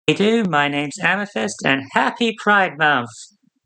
Hey do, my name's Amethyst and happy Pride Month!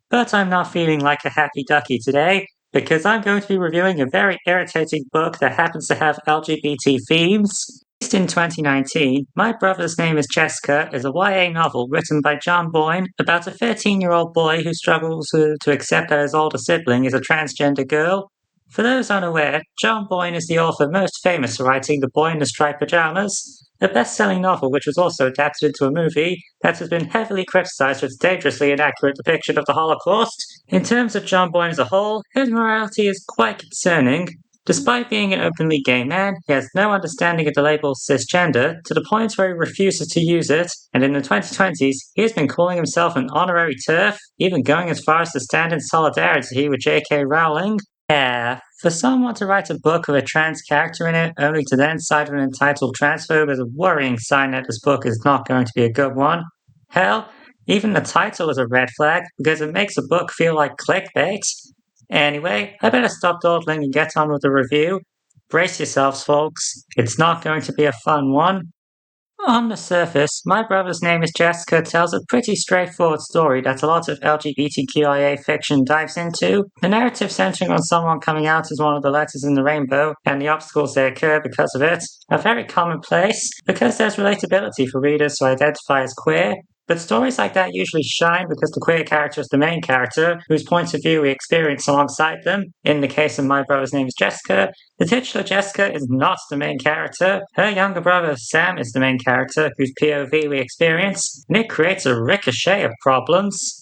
But I'm not feeling like a happy ducky today because I'm going to be reviewing a very irritating book that happens to have LGBT themes. Released in 2019, My Brother's Name is Jessica is a YA novel written by John Boyne about a 13-year-old boy who struggles to accept that his older sibling is a transgender girl. For those unaware, John Boyne is the author most famous for writing The Boy in the Striped Pajamas, a best-selling novel which was also adapted into a movie that has been heavily criticized for its dangerously inaccurate depiction of the Holocaust. In terms of John Boyne as a whole, his morality is quite concerning. Despite being an openly gay man, he has no understanding of the label cisgender to the point where he refuses to use it, and in the 2020s, he has been calling himself an honorary TERF, even going as far as to stand in solidarity with J.K. Rowling. Yeah, for someone to write a book with a trans character in it, only to then cite an entitled transphobe is a worrying sign that this book is not going to be a good one. Hell, even the title is a red flag because it makes a book feel like clickbait. Anyway, I better stop dawdling and get on with the review. Brace yourselves, folks. It's not going to be a fun one. On the surface, My Brother's Name is Jessica tells a pretty straightforward story that a lot of LGBTQIA fiction dives into. The narrative centering on someone coming out as one of the letters in the rainbow and the obstacles that occur because of it are very commonplace because there's relatability for readers who identify as queer. But stories like that usually shine because the queer character is the main character, whose point of view we experience alongside them. In the case of My Brother's Name is Jessica, the titular Jessica is not the main character. Her younger brother Sam is the main character, whose POV we experience, and it creates a ricochet of problems.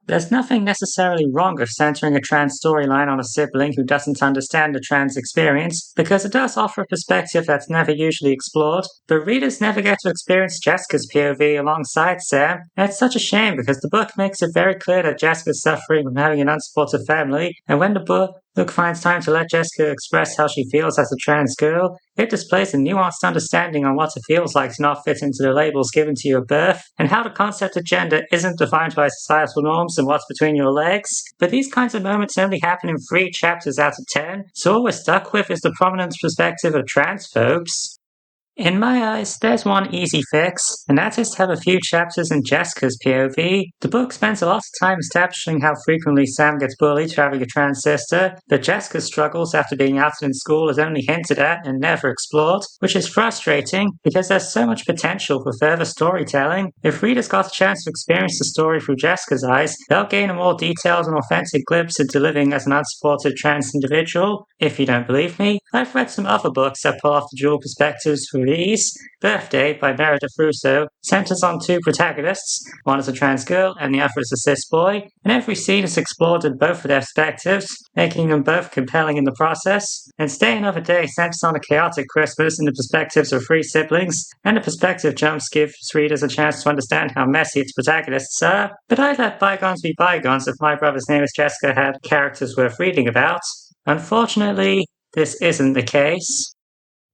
There's nothing necessarily wrong with centering a trans storyline on a sibling who doesn't understand the trans experience, because it does offer a perspective that's never usually explored, but readers never get to experience Jessica's POV alongside Sam, and it's such a shame because the book makes it very clear that Jessica's suffering from having an unsupportive family, and when the book finds time to let Jessica express how she feels as a trans girl, it displays a nuanced understanding on what it feels like to not fit into the labels given to you at birth, and how the concept of gender isn't defined by societal norms and what's between your legs. But these kinds of moments only happen in 3 chapters out of 10, so all we're stuck with is the prominent perspective of transphobes. In my eyes, there's one easy fix, and that is to have a few chapters in Jessica's POV. The book spends a lot of time establishing how frequently Sam gets bullied for having a trans sister, but Jessica's struggles after being outed in school is only hinted at and never explored, which is frustrating because there's so much potential for further storytelling. If readers got a chance to experience the story through Jessica's eyes, they'll gain a more detailed and authentic glimpse into living as an unsupported trans individual. If you don't believe me, I've read some other books that pull off the dual perspectives for these. Birthday by Meredith Russo centers on 2 protagonists, one is a trans girl and the other is a cis boy, and every scene is explored in both of their perspectives, making them both compelling in the process. And Stay Another Day centers on a chaotic Christmas in the perspectives of 3 siblings, and the perspective jumps give readers a chance to understand how messy its protagonists are. But I'd let bygones be bygones if My Brother's Name is Jessica had characters worth reading about. Unfortunately, this isn't the case.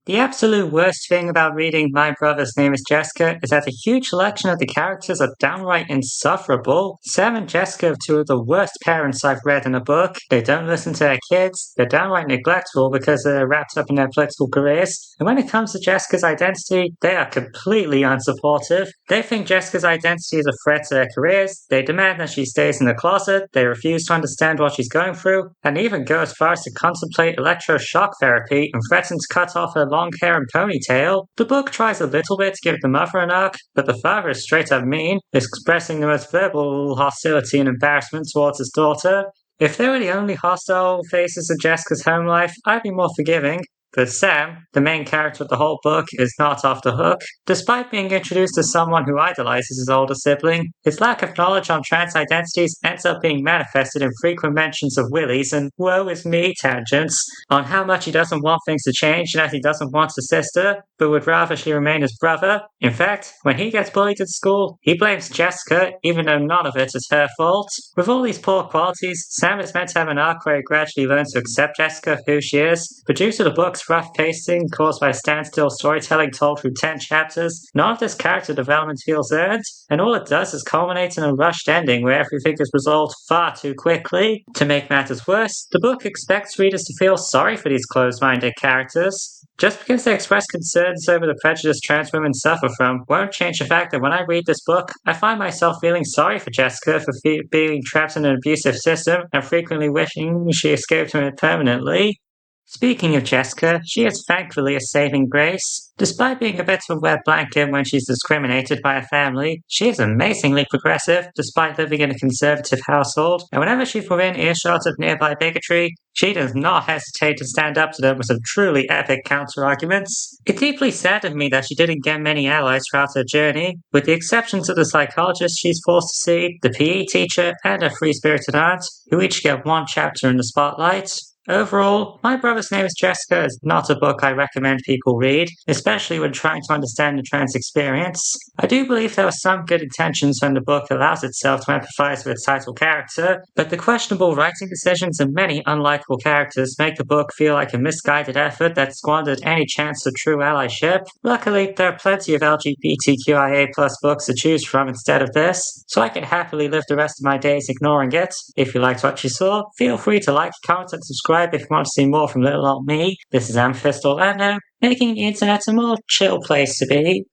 The absolute worst thing about reading My Brother's Name is Jessica is that a huge selection of the characters are downright insufferable. Sam and Jessica are 2 of the worst parents I've read in a book. They don't listen to their kids, they're downright neglectful because they're wrapped up in their political careers, and when it comes to Jessica's identity, they are completely unsupportive. They think Jessica's identity is a threat to their careers, they demand that she stays in the closet, they refuse to understand what she's going through, and even go as far as to contemplate electroshock therapy and threaten to cut off her long hair and ponytail. The book tries a little bit to give the mother an arc, but the father is straight up mean, expressing the most verbal hostility and embarrassment towards his daughter. If they were the only hostile faces of Jessica's home life, I'd be more forgiving. But Sam, the main character of the whole book, is not off the hook. Despite being introduced as someone who idolizes his older sibling, his lack of knowledge on trans identities ends up being manifested in frequent mentions of willies and woe is me tangents on how much he doesn't want things to change and that he doesn't want a sister, but would rather she remain his brother. In fact, when he gets bullied at school, he blames Jessica, even though none of it is her fault. With all these poor qualities, Sam is meant to have an arc where he gradually learns to accept Jessica for who she is, but due to the book's rough pacing caused by standstill storytelling told through 10 chapters, none of this character development feels earned, and all it does is culminate in a rushed ending where everything is resolved far too quickly. To make matters worse, the book expects readers to feel sorry for these closed-minded characters. Just because they express concerns over the prejudice trans women suffer from won't change the fact that when I read this book, I find myself feeling sorry for Jessica for being trapped in an abusive system and frequently wishing she escaped from it permanently. Speaking of Jessica, she is thankfully a saving grace. Despite being a bit of a wet blanket when she's discriminated by her family, she is amazingly progressive despite living in a conservative household, and whenever she's within earshot of nearby bigotry, she does not hesitate to stand up to them with some truly epic counter-arguments. It deeply saddened me that she didn't get many allies throughout her journey, with the exceptions of the psychologist she's forced to see, the PE teacher, and her free-spirited aunt, who each get one chapter in the spotlight. Overall, My Brother's Name is Jessica is not a book I recommend people read, especially when trying to understand the trans experience. I do believe there are some good intentions when the book allows itself to empathize with its title character, but the questionable writing decisions and many unlikable characters make the book feel like a misguided effort that squandered any chance of true allyship. Luckily, there are plenty of LGBTQIA plus books to choose from instead of this, so I can happily live the rest of my days ignoring it. If you liked what you saw, feel free to like, comment, and subscribe if you want to see more from little old me. This is Amethyst Orlando, making the internet a more chill place to be.